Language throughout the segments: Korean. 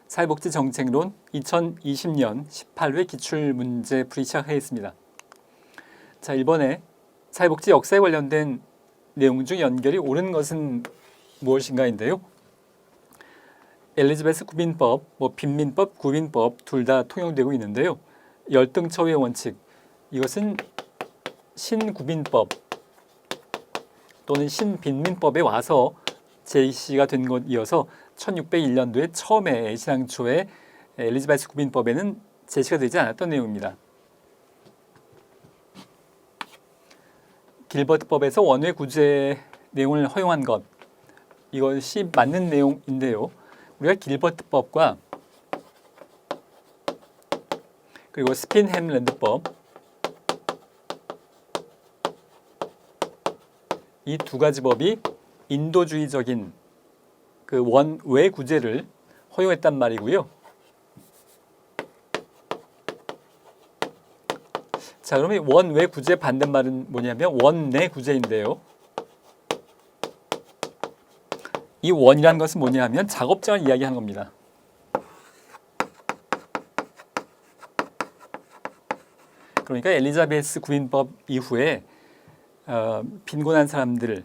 사회복지정책론 2020년 18회 기출문제풀이 시작하겠습니다. 자, 이번에 사회복지 역사에 관련된 내용 중 연결이 옳은 것은 무엇인가인데요. 엘리자베스 구빈법, 빈민법, 구빈법 둘 다 통용되고 있는데요. 열등처우의 원칙, 이것은 신구빈법 또는 신빈민법에 와서 제시가 된 것이어서 1601년도에 처음에 시상초에 엘리자베스 구빈법에는 제시가 되지 않았던 내용입니다. 길버트법에서 원외 구제 내용을 허용한 것, 이것이 맞는 내용인데요. 우리가 길버트법과 그리고 스핀햄랜드법, 이 두 가지 법이 인도주의적인 그 원외 구제를 허용했단 말이고요. 자, 그러면 원외 구제 반대말은 뭐냐면 원내 구제인데요. 이 원이라는 것은 뭐냐면 작업장을 이야기하는 겁니다. 그러니까 엘리자베스 구빈법 이후에 빈곤한 사람들을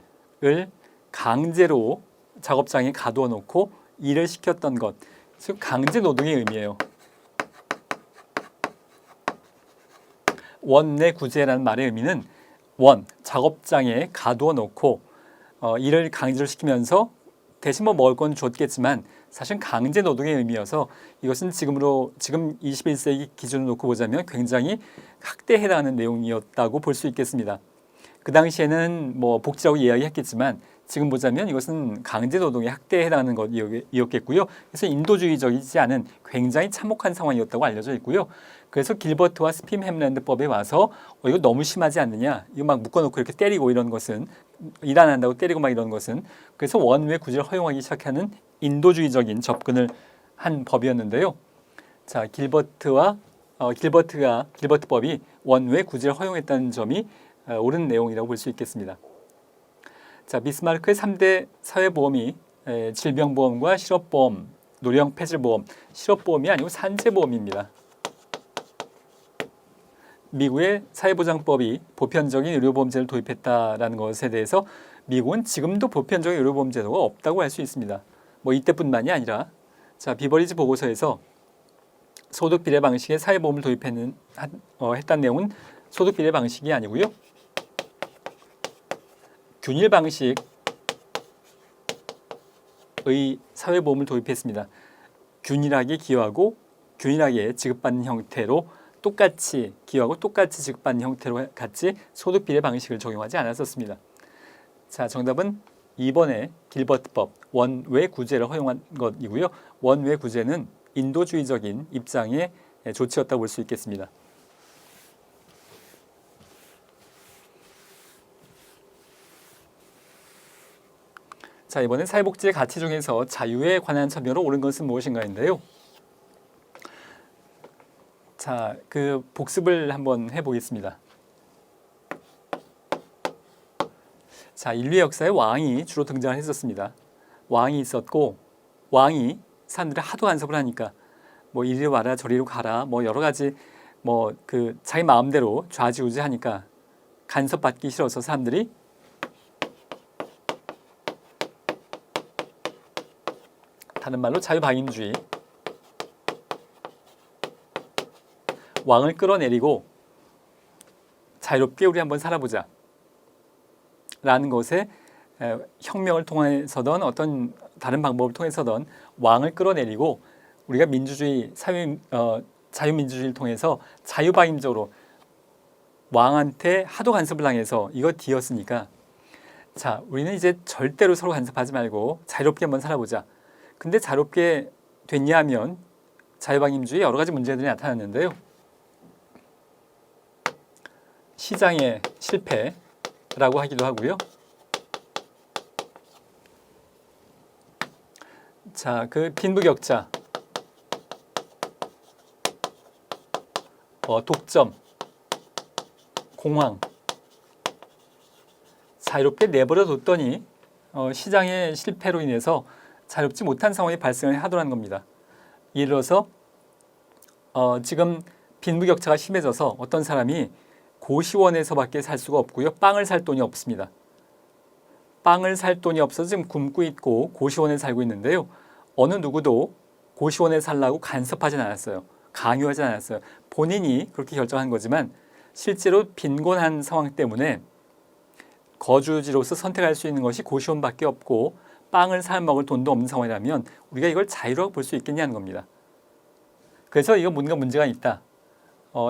강제로 작업장에 가두어 놓고 일을 시켰던 것, 즉 강제 노동의 의미예요. 원내 구제라는 말의 의미는 작업장에 가두어 놓고 일을 강제로 시키면서 대신 먹을 건 줬겠지만 사실 강제 노동의 의미여서 이것은 지금 21세기 기준으로 놓고 보자면 굉장히 학대에 해당하는 내용이었다고 볼 수 있겠습니다. 그 당시에는 복지라고 이야기했겠지만 지금 보자면 이것은 강제 노동의 학대에 해당하는 것이었겠고요. 그래서 인도주의적이지 않은 굉장히 참혹한 상황이었다고 알려져 있고요. 그래서 길버트와 스핀햄랜드법에 와서 이거 너무 심하지 않느냐, 이거 막 묶어놓고 이렇게 때리고 이런 것은 일 안 한다고 때리고 막 이런 것은, 그래서 원외 구제를 허용하기 시작하는 인도주의적인 접근을 한 법이었는데요. 자, 길버트법이 원외 구제를 허용했다는 점이 옳은 내용이라고 볼 수 있겠습니다. 자, 비스마르크의 3대 사회보험이 질병보험과 실업보험, 노령 폐질보험, 실업보험이 아니고 산재보험입니다. 미국의 사회보장법이 보편적인 의료보험제를 도입했다라는 것에 대해서 미국은 지금도 보편적인 의료보험제도가 없다고 할 수 있습니다. 이때뿐만이 아니라, 자, 비버리지 보고서에서 소득비례 방식의 사회보험을 했다는 내용은 소득비례 방식이 아니고요. 균일 방식의 사회보험을 도입했습니다. 균일하게 기여하고 균일하게 지급받는 형태로 똑같이 기여하고 똑같이 지급받는 형태로 같이 소득비례 방식을 적용하지 않았었습니다. 자, 정답은 2번의 길버트법, 원외 구제를 허용한 것이고요. 원외 구제는 인도주의적인 입장의 조치였다고 볼 수 있겠습니다. 자, 이번엔 사회복지의 가치 중에서 자유에 관한 참여로 옳은 것은 무엇인가인데요. 자, 그 복습을 한번 해보겠습니다. 자, 인류의 역사에 왕이 주로 등장을 했었습니다. 왕이 있었고, 왕이 사람들이 하도 간섭을 하니까 이리 와라 저리로 가라 여러 가지 자기 마음대로 좌지우지하니까 간섭받기 싫어서 사람들이 다른 말로 자유방임주의, 왕을 끌어내리고 자유롭게 우리 한번 살아보자 라는 것에 혁명을 통해서든 어떤 다른 방법을 통해서든 왕을 끌어내리고 우리가 민주주의, 자유민주주의를 통해서 자유방임적으로 왕한테 하도 간섭을 당해서 이거 뒤였으니까, 자, 우리는 이제 절대로 서로 간섭하지 말고 자유롭게 한번 살아보자. 근데 자유롭게 됐냐 하면 자유방임주의 여러 가지 문제들이 나타났는데요. 시장의 실패라고 하기도 하고요. 자, 그 빈부격차, 독점, 공황, 자유롭게 내버려 뒀더니 시장의 실패로 인해서 자유롭지 못한 상황이 발생을 하더라는 겁니다. 예를 들어서 지금 빈부격차가 심해져서 어떤 사람이 고시원에서밖에 살 수가 없고요. 빵을 살 돈이 없습니다. 빵을 살 돈이 없어서 지금 굶고 있고 고시원에 살고 있는데요. 어느 누구도 고시원에 살라고 간섭하진 않았어요. 강요하진 않았어요. 본인이 그렇게 결정한 거지만 실제로 빈곤한 상황 때문에 거주지로서 선택할 수 있는 것이 고시원밖에 없고 빵을 사 먹을 돈도 없는 상황이라면 우리가 이걸 자유라고 볼 수 있겠냐는 겁니다. 그래서 이거 뭔가 문제가 있다.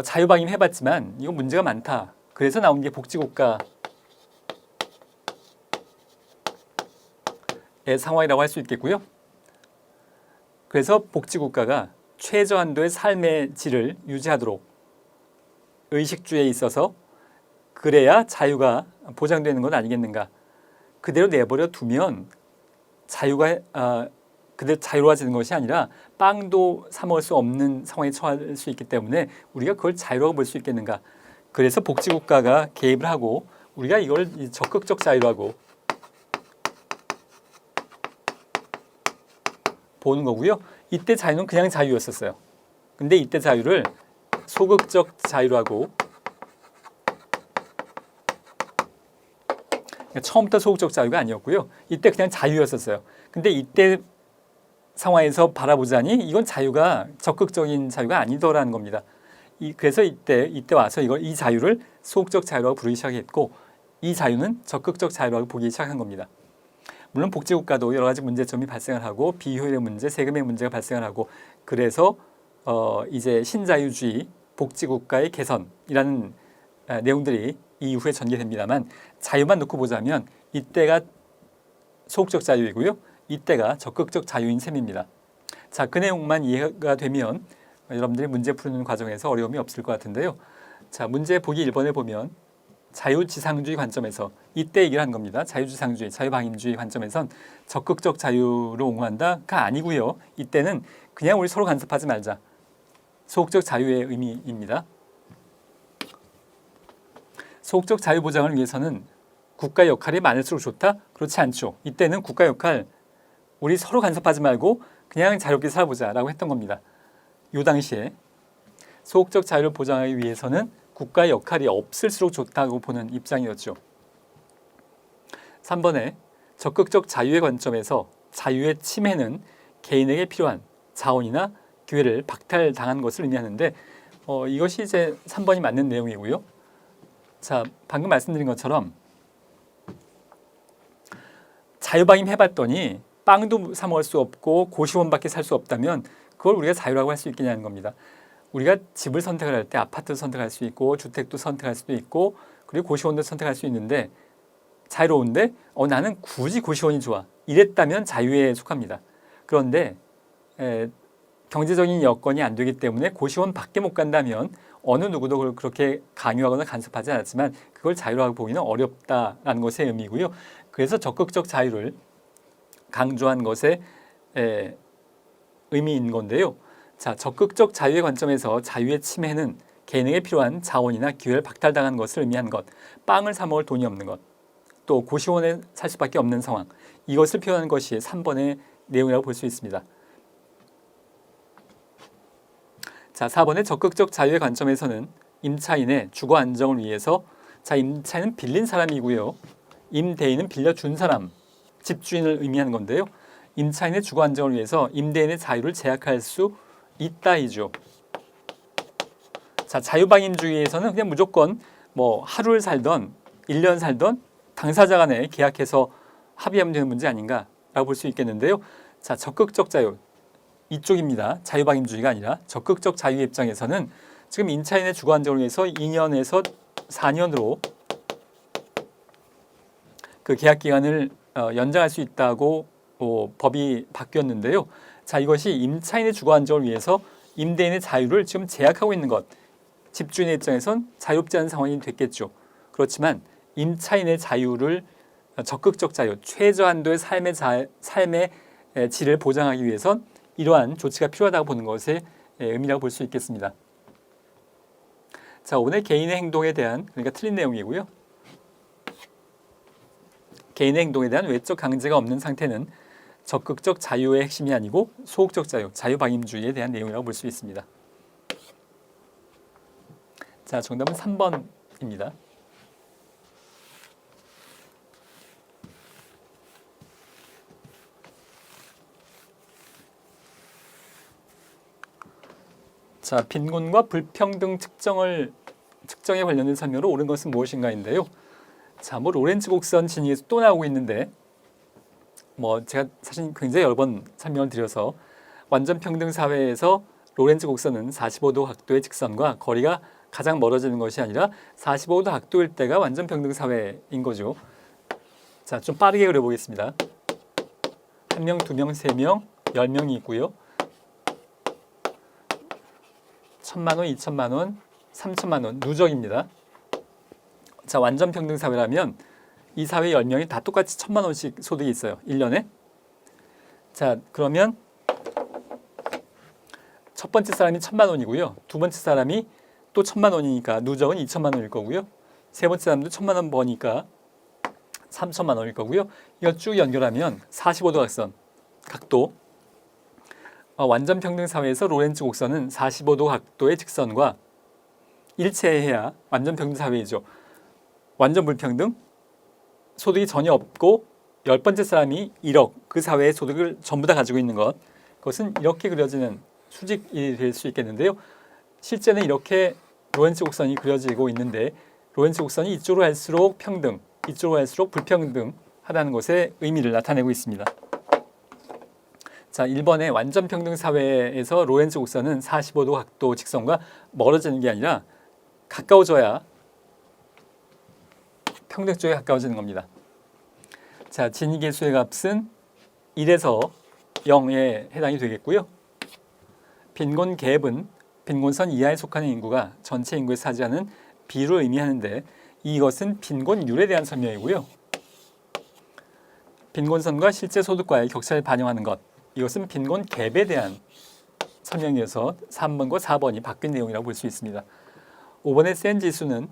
자유방임 해봤지만 이거 문제가 많다. 그래서 나온 게 복지국가의 상황이라고 할 수 있겠고요. 그래서 복지국가가 최저한도의 삶의 질을 유지하도록 의식주에 있어서 그래야 자유가 보장되는 건 아니겠는가. 그대로 내버려 두면 자유가 그대로 자유로워지는 것이 아니라 빵도 사 먹을 수 없는 상황에 처할 수 있기 때문에 우리가 그걸 자유라고 볼 수 있겠는가. 그래서 복지국가가 개입을 하고 우리가 이걸 적극적 자유라고 보는 거고요. 이때 자유는 그냥 자유였었어요. 근데 이때 자유를 소극적 자유라고, 처음부터 소극적 자유가 아니었고요. 이때 그냥 자유였었어요. 근데 이때 상황에서 바라보자니 이건 자유가 적극적인 자유가 아니더라는 겁니다. 그래서 이때 와서 이 자유를 소극적 자유라고 부르기 시작했고 이 자유는 적극적 자유라고 보기 시작한 겁니다. 물론 복지국가도 여러 가지 문제점이 발생을 하고 비효율의 문제, 세금의 문제가 발생을 하고 그래서 이제 신자유주의 복지국가의 개선이라는 내용들이 이후에 전개됩니다만 자유만 놓고 보자면 이때가 소극적 자유이고요. 이때가 적극적 자유인 셈입니다. 자, 그 내용만 이해가 되면 여러분들이 문제 푸는 과정에서 어려움이 없을 것 같은데요. 자, 문제 보기 1번에 보면 자유지상주의 관점에서 이때 얘기를 한 겁니다. 자유지상주의, 자유방임주의 관점에선 적극적 자유를 옹호한다가 아니고요. 이때는 그냥 우리 서로 간섭하지 말자. 소극적 자유의 의미입니다. 소극적 자유 보장을 위해서는 국가 역할이 많을수록 좋다? 그렇지 않죠. 이때는 국가 역할 우리 서로 간섭하지 말고 그냥 자유롭게 살아보자라고 했던 겁니다. 이 당시에 소극적 자유를 보장하기 위해서는 국가의 역할이 없을수록 좋다고 보는 입장이었죠. 3번에 적극적 자유의 관점에서 자유의 침해는 개인에게 필요한 자원이나 기회를 박탈당한 것을 의미하는데 이것이 이제 3번이 맞는 내용이고요. 자, 방금 말씀드린 것처럼 자유방임 해봤더니 빵도 사 먹을 수 없고 고시원밖에 살 수 없다면 그걸 우리가 자유라고 할 수 있겠냐는 겁니다. 우리가 집을 선택을 할 때 아파트도 선택할 수 있고 주택도 선택할 수도 있고 그리고 고시원도 선택할 수 있는데 자유로운데 나는 굳이 고시원이 좋아 이랬다면 자유에 속합니다. 그런데 경제적인 여건이 안 되기 때문에 고시원 밖에 못 간다면 어느 누구도 그렇게 강요하거나 간섭하지 않았지만 그걸 자유라고 보기는 어렵다라는 것의 의미고요. 그래서 적극적 자유를 강조한 것의 의미인 건데요. 자, 적극적 자유의 관점에서 자유의 침해는 개인에게 필요한 자원이나 기회를 박탈당한 것을 의미한 것, 빵을 사 먹을 돈이 없는 것, 또 고시원에 살 수밖에 없는 상황, 이것을 표현하는 것이 3번의 내용이라고 볼 수 있습니다. 자, 4번의 적극적 자유의 관점에서는 임차인의 주거 안정을 위해서 자, 임차인은 빌린 사람이고요. 임대인은 빌려준 사람, 집주인을 의미하는 건데요. 임차인의 주거 안정을 위해서 임대인의 자유를 제약할 수 있다이죠. 자, 자유방임주의에서는 그냥 무조건 하루를 살던 1년 살던 당사자 간에 계약해서 합의하면 되는 문제 아닌가라고 볼 수 있겠는데요. 자, 적극적 자유 이쪽입니다. 자유방임주의가 아니라 적극적 자유의 입장에서는 지금 임차인의 주거 안정을 위해서 2년에서 4년으로 그 계약 기간을 연장할 수 있다고 법이 바뀌었는데요. 자, 이것이 임차인의 주거 안정을 위해서 임대인의 자유를 지금 제약하고 있는 것. 집주인의 입장에선 자유롭지 않은 상황이 됐겠죠. 그렇지만 임차인의 자유를 적극적 자유, 최저한도의 삶의 질을 보장하기 위해선 이러한 조치가 필요하다고 보는 것의 의미라고 볼 수 있겠습니다. 자, 오늘 개인의 행동에 대한 그러니까 틀린 내용이고요. 개인의 행동에 대한 외적 강제가 없는 상태는 적극적 자유의 핵심이 아니고 소극적 자유, 자유방임주의에 대한 내용이라고 볼 수 있습니다. 자, 정답은 3번입니다. 자, 빈곤과 불평등 측정에 관련된 설명으로 옳은 것은 무엇인가인데요. 자, 뭐 로렌츠 곡선 진위에서 또 나오고 있는데, 뭐 제가 사실 굉장히 여러 번 설명을 드려서 완전 평등 사회에서 로렌츠 곡선은 45도 각도의 직선과 거리가 가장 멀어지는 것이 아니라 45도 각도일 때가 완전 평등 사회인 거죠. 자, 좀 빠르게 그려보겠습니다. 1명, 2명, 3명, 10명이 있고요. 1,000만 원, 2,000만 원, 3,000만 원 누적입니다. 자, 완전 평등 사회라면 이 사회 10명이 다 똑같이 1,000만 원씩 소득이 있어요. 1년에. 자, 그러면 첫 번째 사람이 1,000만 원이고요. 두 번째 사람이 또 1,000만 원이니까 누적은 2,000만 원일 거고요. 세 번째 사람도 1,000만 원 버니까 3,000만 원일 거고요. 이걸 쭉 연결하면 45도 각선, 각도. 완전 평등 사회에서 로렌츠 곡선은 45도 각도의 직선과 일체해야 완전 평등 사회이죠. 완전 불평등, 소득이 전혀 없고 10번째 사람이 1억, 그 사회의 소득을 전부 다 가지고 있는 것, 그것은 이렇게 그려지는 수직이 될 수 있겠는데요. 실제는 이렇게 로렌츠 곡선이 그려지고 있는데, 로렌츠 곡선이 이쪽으로 갈수록 평등, 이쪽으로 갈수록 불평등하다는 것의 의미를 나타내고 있습니다. 자, 1번의 완전 평등 사회에서 로렌츠 곡선은 45도 각도 직선과 멀어지는 게 아니라 가까워져야 평등 쪽에 가까워지는 겁니다. 자, 진위계수의 값은 1에서 0에 해당이 되겠고요. 빈곤 갭은 빈곤선 이하에 속하는 인구가 전체 인구에 차지하는 비율을 의미하는데, 이것은 빈곤율에 대한 설명이고요. 빈곤선과 실제 소득과의 격차를 반영하는 것, 이것은 빈곤 갭에 대한 설명이어서 3번과 4번이 바뀐 내용이라고 볼 수 있습니다. 5번의 센 지수는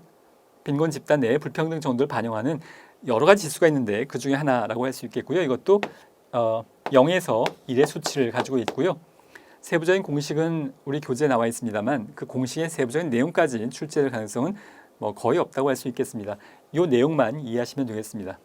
빈곤 집단 내의 불평등 정도를 반영하는 여러 가지 지수가 있는데 그 중에 하나라고 할 수 있겠고요. 이것도 0에서 1의 수치를 가지고 있고요. 세부적인 공식은 우리 교재에 나와 있습니다만 그 공식의 세부적인 내용까지 출제될 가능성은 뭐 거의 없다고 할 수 있겠습니다. 이 내용만 이해하시면 되겠습니다.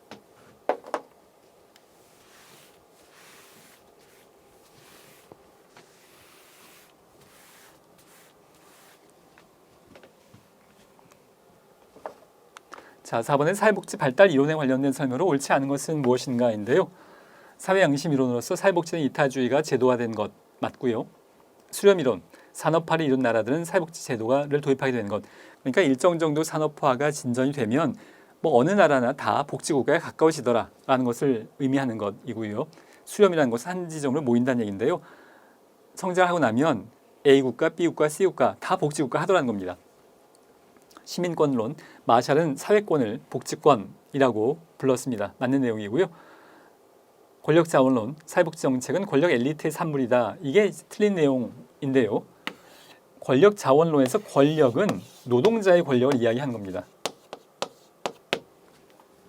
자, 4번은 사회복지 발달 이론에 관련된 설명으로 옳지 않은 것은 무엇인가인데요. 사회양심 이론으로서 사회복지는 이타주의가 제도화된 것 맞고요. 수렴 이론, 산업화를 이룬 나라들은 사회복지 제도를 도입하게 된 것. 그러니까 일정 정도 산업화가 진전이 되면 뭐 어느 나라나 다 복지국가에 가까워지더라라는 것을 의미하는 것이고요. 수렴이라는 것은 한 지점으로 모인다는 얘기인데요. 성장하고 나면 A국가, B국가, C국가 다 복지국가 하더라는 겁니다. 시민권론, 마샬은 사회권을 복지권이라고 불렀습니다. 맞는 내용이고요. 권력자원론, 사회복지정책은 권력 엘리트의 산물이다. 이게 틀린 내용인데요. 권력자원론에서 권력은 노동자의 권력을 이야기하는 겁니다.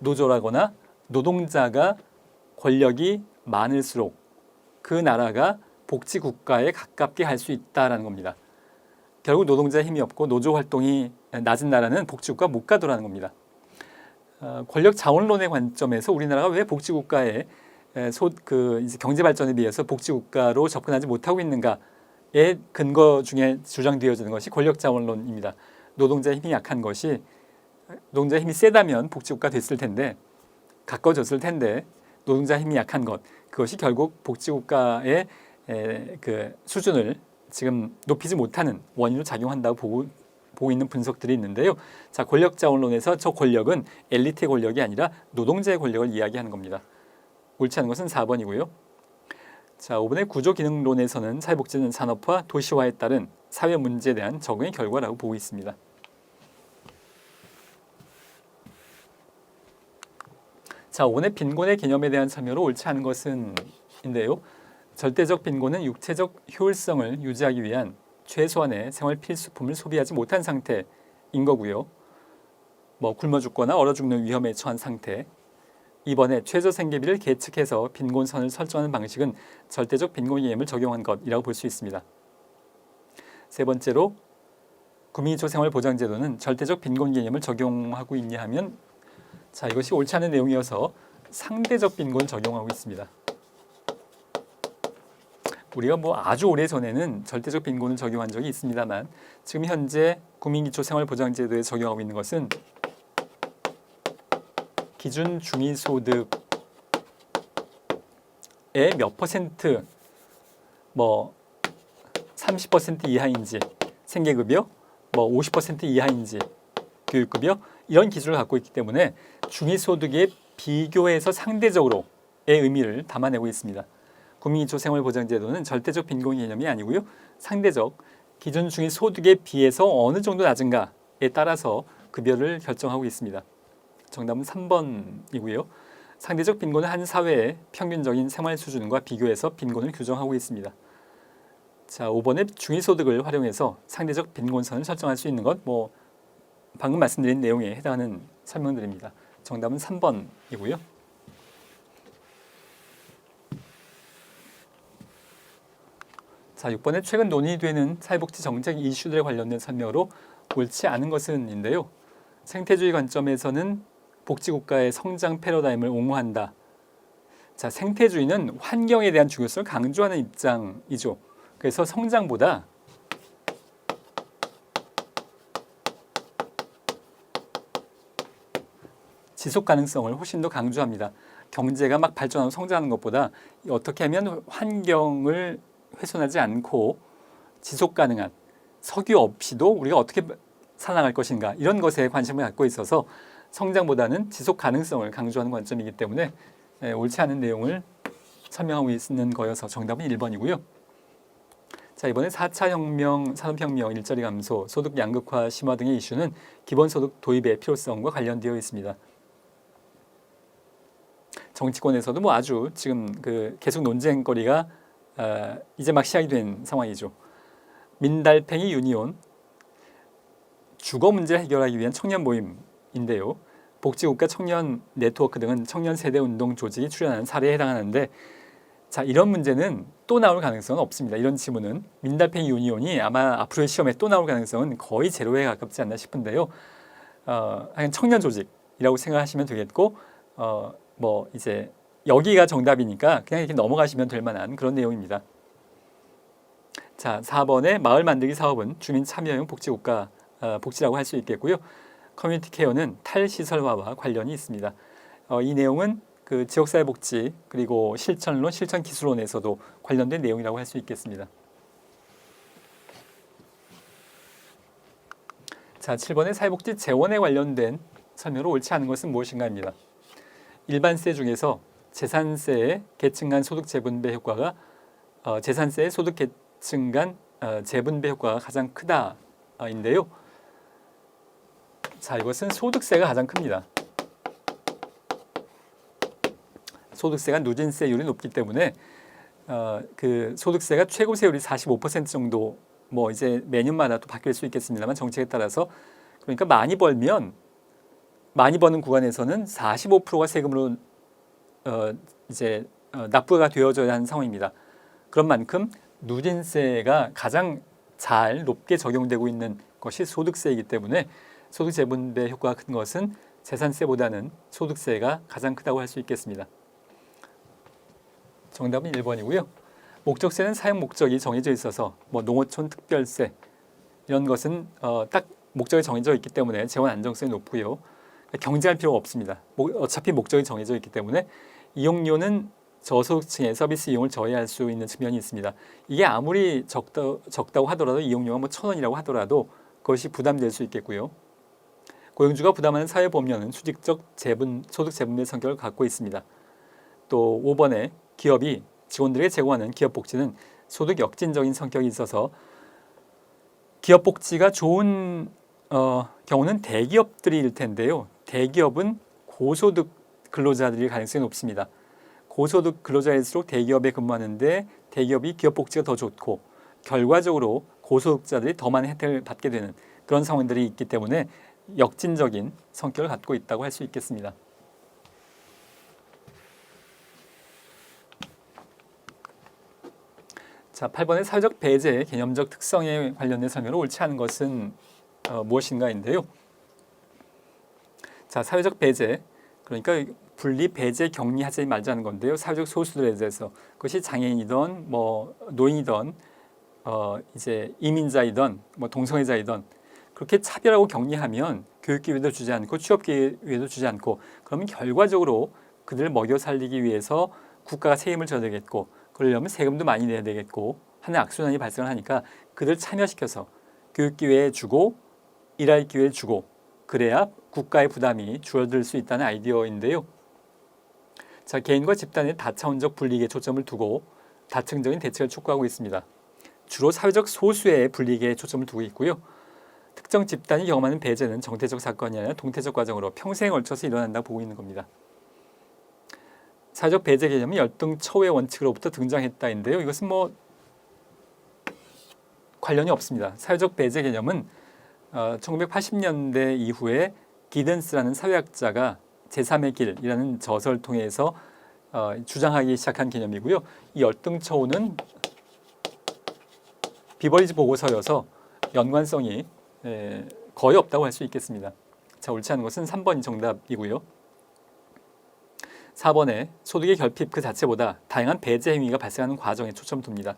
노조라거나 노동자가 권력이 많을수록 그 나라가 복지국가에 가깝게 할 수 있다는 겁니다. 결국 노동자의 힘이 없고 노조 활동이 낮은 나라는 복지국가 못 가더라는 겁니다. 권력 자원론의 관점에서 우리나라가 왜 복지국가에 이제 경제 발전에 비해서 복지국가로 접근하지 못하고 있는가의 근거 중에 주장되어지는 것이 권력 자원론입니다. 노동자의 힘이 약한 것이, 노동자의 힘이 세다면 복지국가 됐을 텐데, 가까워졌을 텐데 노동자 힘이 약한 것, 그것이 결국 복지국가의 그 수준을 지금 높이지 못하는 원인으로 작용한다고 보고 있는 분석들이 있는데요. 자, 권력자원론에서 저 권력은 엘리트의 권력이 아니라 노동자의 권력을 이야기하는 겁니다. 옳지 않은 것은 4번이고요. 자, 5번의 구조기능론에서는 사회복지는 산업화, 도시화에 따른 사회 문제에 대한 적응의 결과라고 보고 있습니다. 자, 5번의 빈곤의 개념에 대한 설명으로 옳지 않은 것은 인데요. 절대적 빈곤은 육체적 효율성을 유지하기 위한 최소한의 생활 필수품을 소비하지 못한 상태인 거고요. 뭐 굶어 죽거나 얼어 죽는 위험에 처한 상태. 2번에 최저생계비를 계측해서 빈곤선을 설정하는 방식은 절대적 빈곤개념을 적용한 것이라고 볼 수 있습니다. 세 번째로 국민기초생활보장제도는 절대적 빈곤개념을 적용하고 있냐 하면 자, 이것이 옳지 않은 내용이어서 상대적 빈곤을 적용하고 있습니다. 우리가 아주 오래전에는 절대적 빈곤을 적용한 적이 있습니다만 지금 현재 국민기초생활보장제도에 적용하고 있는 것은 기준 중위소득의 몇 퍼센트 30% 이하인지 생계급여 50% 이하인지 교육급여 이런 기준을 갖고 있기 때문에 중위소득에 비교해서 상대적으로의 의미를 담아내고 있습니다. 국민기초생활보장제도는 절대적 빈곤 개념이 아니고요. 상대적 기준 중위소득에 비해서 어느 정도 낮은가에 따라서 급여를 결정하고 있습니다. 정답은 3번이고요. 상대적 빈곤은 한 사회의 평균적인 생활 수준과 비교해서 빈곤을 규정하고 있습니다. 자, 5번에 중위소득을 활용해서 상대적 빈곤선을 설정할 수 있는 것, 방금 말씀드린 내용에 해당하는 설명들입니다. 정답은 3번이고요. 자, 6번에 최근 논의되는 사회복지 정책 이슈들에 관련된 설명으로 옳지 않은 것은인데요. 생태주의 관점에서는 복지국가의 성장 패러다임을 옹호한다. 자, 생태주의는 환경에 대한 중요성을 강조하는 입장이죠. 그래서 성장보다 지속 가능성을 훨씬 더 강조합니다. 경제가 막 발전하고 성장하는 것보다 어떻게 하면 환경을 훼손하지 않고 지속 가능한 석유 없이도 우리가 어떻게 살아나갈 것인가 이런 것에 관심을 갖고 있어서 성장보다는 지속 가능성을 강조하는 관점이기 때문에 옳지 않은 내용을 설명하고 있는 거여서 정답은 1번이고요. 자, 이번에 4차 혁명, 산업혁명, 일자리 감소, 소득 양극화 심화 등의 이슈는 기본소득 도입의 필요성과 관련되어 있습니다. 정치권에서도 아주 지금 계속 논쟁거리가 이제 막 시작이 된 상황이죠. 민달팽이 유니온, 주거 문제를 해결하기 위한 청년 모임인데요. 복지국가 청년 네트워크 등은 청년 세대 운동 조직이 출연하는 사례에 해당하는데 자, 이런 문제는 또 나올 가능성은 없습니다. 이런 지문은 민달팽이 유니온이 아마 앞으로의 시험에 또 나올 가능성은 거의 제로에 가깝지 않나 싶은데요. 그냥 청년 조직이라고 생각하시면 되겠고 이제 여기가 정답이니까 그냥 이렇게 넘어가시면 될 만한 그런 내용입니다. 자, 4번의 마을 만들기 사업은 주민 참여형 복지국가 복지라고 할 수 있겠고요. 커뮤니티 케어는 탈시설화와 관련이 있습니다. 이 내용은 지역사회 복지 그리고 실천론, 실천기술론에서도 관련된 내용이라고 할 수 있겠습니다. 자, 7번의 사회복지 재원에 관련된 설명으로 옳지 않은 것은 무엇인가입니다. 일반세 중에서 재산세의 계층 간 소득 재분배 효과가 재산세의 소득 계층 간 재분배 효과가 가장 크다인데요. 자, 이것은 소득세가 가장 큽니다. 소득세가 누진세율이 높기 때문에 소득세가 최고 세율이 45% 정도 이제 매년마다 또 바뀔 수 있겠습니다만 정책에 따라서 그러니까 많이 버는 구간에서는 45%가 세금으로 납부가 되어져야 하는 상황입니다. 그런 만큼 누진세가 가장 잘 높게 적용되고 있는 것이 소득세이기 때문에 소득 재분배 효과가 큰 것은 재산세보다는 소득세가 가장 크다고 할 수 있겠습니다. 정답은 1번이고요. 목적세는 사용 목적이 정해져 있어서 농어촌 특별세 이런 것은 딱 목적이 정해져 있기 때문에 재원 안정성이 높고요. 경쟁할 필요가 없습니다. 어차피 목적이 정해져 있기 때문에 이용료는 저소득층의 서비스 이용을 저해할 수 있는 측면이 있습니다. 이게 아무리 적다고 하더라도 이용료가 1,000원이라고 하더라도 그것이 부담될 수 있겠고요. 고용주가 부담하는 사회보험료는 수직적 소득 재분배 성격을 갖고 있습니다. 또 5번에 기업이 직원들에게 제공하는 기업복지는 소득 역진적인 성격이 있어서 기업복지가 좋은 경우는 대기업들일 텐데요. 대기업은 고소득 근로자들일 가능성이 높습니다. 고소득 근로자일수록 대기업에 근무하는데 대기업이 기업복지가 더 좋고 결과적으로 고소득자들이 더 많은 혜택을 받게 되는 그런 상황들이 있기 때문에 역진적인 성격을 갖고 있다고 할 수 있겠습니다. 자, 8번의 사회적 배제 개념적 특성에 관련된 설명을 옳지 않은 것은 무엇인가인데요. 자, 사회적 배제, 그러니까 분리, 배제, 격리하지 말자는 건데요. 사회적 소수들에 대해서 그것이 장애인이든 뭐 노인이든 이제 이민자이든 뭐 동성애자이든 그렇게 차별하고 격리하면 교육 기회도 주지 않고 취업 기회도 주지 않고 그러면 결과적으로 그들을 먹여 살리기 위해서 국가가 책임을 져야 되겠고 그러려면 세금도 많이 내야 되겠고 하는 악순환이 발생을 하니까 그들 참여시켜서 교육 기회 주고 일할 기회 주고 그래야 국가의 부담이 줄어들 수 있다는 아이디어인데요. 자, 개인과 집단의 다차원적 분리에 초점을 두고 다층적인 대책을 촉구하고 있습니다. 주로 사회적 소수의 분리에 초점을 두고 있고요. 특정 집단이 경험하는 배제는 정태적 사건이 아니라 동태적 과정으로 평생에 걸쳐서 일어난다고 보고 있는 겁니다. 사회적 배제 개념은 열등처우의 원칙으로부터 등장했다인데요. 이것은 뭐 관련이 없습니다. 사회적 배제 개념은 1980년대 이후에 기든스라는 사회학자가 제3의 길이라는 저서를 통해서 주장하기 시작한 개념이고요. 이 열등처우는 비버리지 보고서여서 연관성이 거의 없다고 할 수 있겠습니다. 자, 옳지 않은 것은 3번이 정답이고요. 4번에 소득의 결핍 그 자체보다 다양한 배제 행위가 발생하는 과정에 초점 둡니다.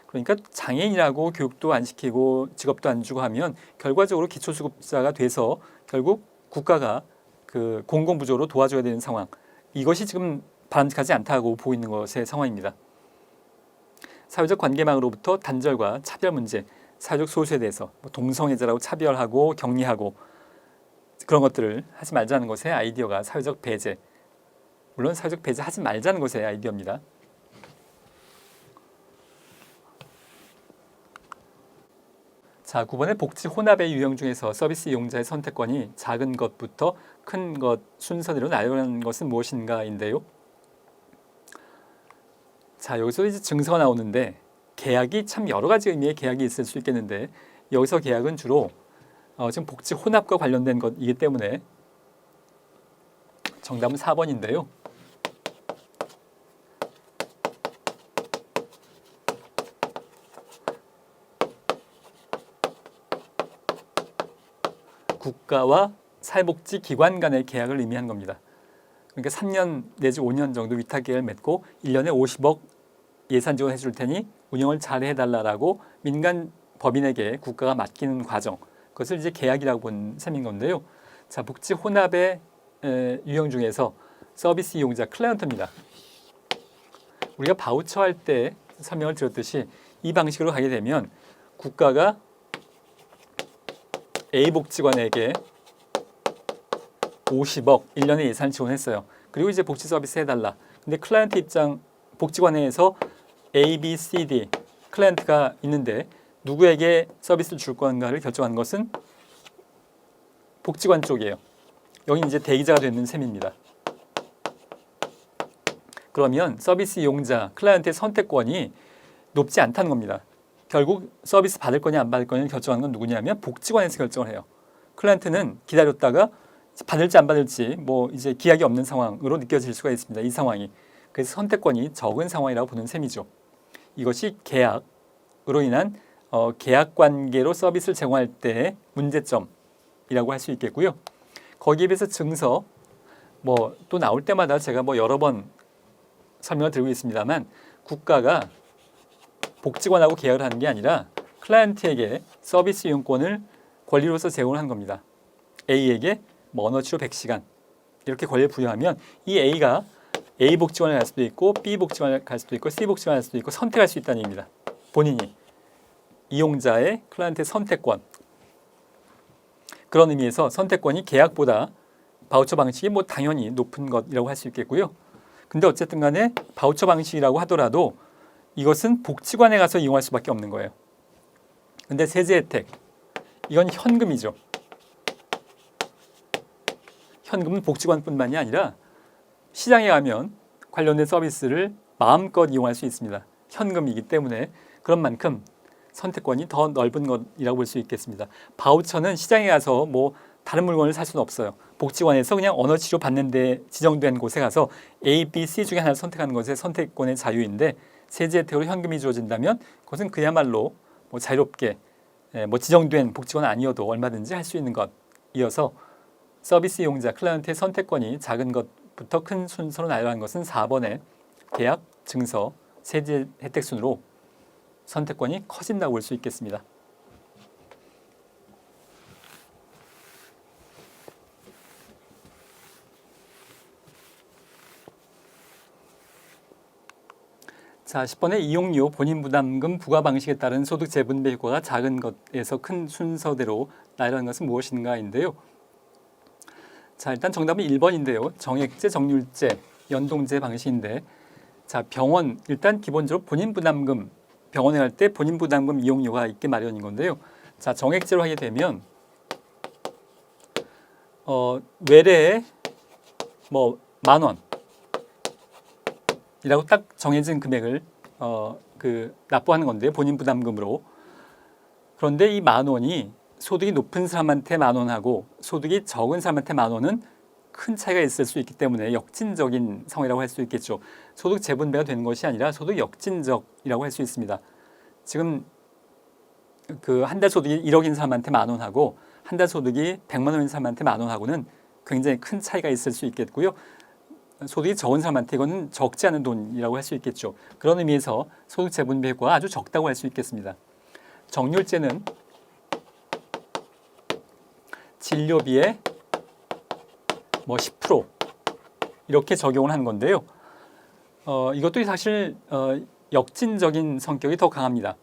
그러니까 장애인이라고 교육도 안 시키고 직업도 안 주고 하면 결과적으로 기초수급자가 돼서 결국 국가가 그 공공부조로 도와줘야 되는 상황, 이것이 지금 바람직하지 않다고 보고 있는 것의 상황입니다. 사회적 관계망으로부터 단절과 차별 문제, 사회적 소수에 대해서 동성애자라고 차별하고 격리하고 그런 것들을 하지 말자는 것의 아이디어가 사회적 배제, 물론 사회적 배제 하지 말자는 것의 아이디어입니다. 자, 9번의 복지 혼합의 유형 중에서 서비스 이용자의 선택권이 작은 것부터 큰 것 순서대로 나열하는 것은 무엇인가인데요. 자, 여기서 이제 증서가 나오는데 계약이 참 여러 가지 의미의 계약이 있을 수 있겠는데 여기서 계약은 주로 지금 복지 혼합과 관련된 것이기 때문에 정답은 4번인데요. 국가와 사회복지기관 간의 계약을 의미한 겁니다. 그러니까 3년 내지 5년 정도 위탁 계약을 맺고 1년에 50억 예산 지원해 줄 테니 운영을 잘 해달라고 민간 법인에게 국가가 맡기는 과정, 그것을 이제 계약이라고 본 셈인 건데요. 자, 복지 혼합의 유형 중에서 서비스 이용자 클라이언트입니다. 우리가 바우처 할 때 설명을 드렸듯이 이 방식으로 가게 되면 국가가 A 복지관에게 50억 1년에 예산 지원했어요. 그리고 이제 복지 서비스 해달라. 근데 클라이언트 입장, 복지관에서 A, B, C, D 클라이언트가 있는데 누구에게 서비스를 줄 건가를 결정하는 것은 복지관 쪽이에요. 여기 이제 대기자가 되는 셈입니다. 그러면 서비스 이용자, 클라이언트의 선택권이 높지 않다는 겁니다. 결국 서비스 받을 거냐 안 받을 거냐를 결정하는 건 누구냐면 복지관에서 결정을 해요. 클라이언트는 기다렸다가 받을지 안 받을지 뭐 이제 기약이 없는 상황으로 느껴질 수가 있습니다. 이 상황이. 그래서 선택권이 적은 상황이라고 보는 셈이죠. 이것이 계약으로 인한 계약 관계로 서비스를 제공할 때의 문제점이라고 할 수 있겠고요. 거기에 비해서 증서 뭐 또 나올 때마다 제가 뭐 여러 번 설명을 드리고 있습니다만 국가가 복지관하고 계약을 하는 게 아니라 클라이언트에게 서비스 이용권을 권리로서 제공을 한 겁니다. A에게 뭐 언어치료 100시간 이렇게 권리를 부여하면 이 A가 A 복지관에 갈 수도 있고 B 복지관에 갈 수도 있고 C 복지관에 갈 수도 있고 선택할 수 있다는 얘기입니다. 본인이 이용자의 클라이언트의 선택권, 그런 의미에서 선택권이 계약보다 바우처 방식이 뭐 당연히 높은 것이라고 할 수 있겠고요. 근데 어쨌든 간에 바우처 방식이라고 하더라도 이것은 복지관에 가서 이용할 수밖에 없는 거예요. 근데 세제 혜택, 이건 현금이죠. 현금은 복지관뿐만이 아니라 시장에 가면 관련된 서비스를 마음껏 이용할 수 있습니다. 현금이기 때문에 그런 만큼 선택권이 더 넓은 것이라고 볼 수 있겠습니다. 바우처는 시장에 가서 뭐 다른 물건을 살 수는 없어요. 복지관에서 그냥 언어치료 받는 데 지정된 곳에 가서 A, B, C 중에 하나를 선택하는 것의 선택권의 자유인데 세제 혜택으로 현금이 주어진다면 그것은 그야말로 뭐 자유롭게 뭐 지정된 복지가 아니어도 얼마든지 할 수 있는 것이어서 서비스 이용자 클라이언트의 선택권이 작은 것부터 큰 순서로 나열하는 것은 4번의 계약, 증서, 세제 혜택 순으로 선택권이 커진다고 볼 수 있겠습니다. 자, 10번의 이용료 본인 부담금 부과 방식에 따른 소득 재분배 효과가 작은 것에서 큰 순서대로 나열하는 것은 무엇인가인데요. 자, 일단 정답은 1번인데요. 정액제, 정률제, 연동제 방식인데, 자, 병원 일단 기본적으로 본인 부담금 병원에 갈 때 본인 부담금 이용료가 있게 마련인 건데요. 자, 정액제로 하게 되면 외래에 뭐 10,000원 이라고 딱 정해진 금액을 납부하는 건데요. 본인 부담금으로. 그런데 이 10,000원이 소득이 높은 사람한테 10,000원하고 소득이 적은 사람한테 10,000원은 큰 차이가 있을 수 있기 때문에 역진적인 상황이라고 할 수 있겠죠. 소득 재분배가 되는 것이 아니라 소득 역진적이라고 할 수 있습니다. 지금 그 한 달 소득이 1억인 사람한테 10,000원하고 한 달 소득이 100만 원인 사람한테 10,000원하고는 굉장히 큰 차이가 있을 수 있겠고요. 소득이 적은 사람한테 이거는 적지 않은 돈이라고 할 수 있겠죠. 그런 의미에서 소득 재분배 효과가 아주 적다고 할 수 있겠습니다. 정률제는 진료비의 뭐 10% 이렇게 적용을 하는 건데요. 이것도 사실 역진적인 성격이 더 강합니다.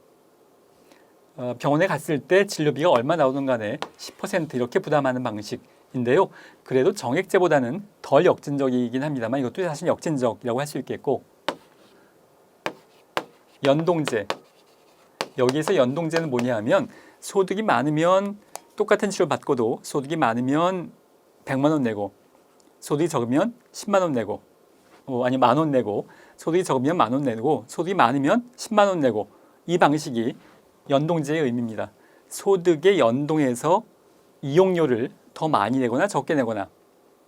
병원에 갔을 때 진료비가 얼마 나오든 간에 10% 이렇게 부담하는 방식인데요. 그래도 정액제보다는 덜 역진적이긴 합니다만 이것도 사실 역진적이라고 할 수 있겠고, 연동제. 여기에서 연동제는 뭐냐 하면 소득이 많으면 똑같은 치료 받고도 소득이 많으면 100만 원 내고 소득이 적으면 10만 원 내고 아니 10,000원 내고 소득이 적으면 10,000원 내고 소득이 많으면 10만 원 내고, 이 방식이 연동제의 의미입니다. 소득에 연동해서 이용료를 더 많이 내거나 적게 내거나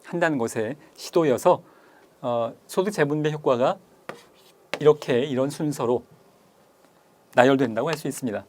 한다는 것의 시도여서 소득 재분배 효과가 이런 순서로 나열된다고 할 수 있습니다.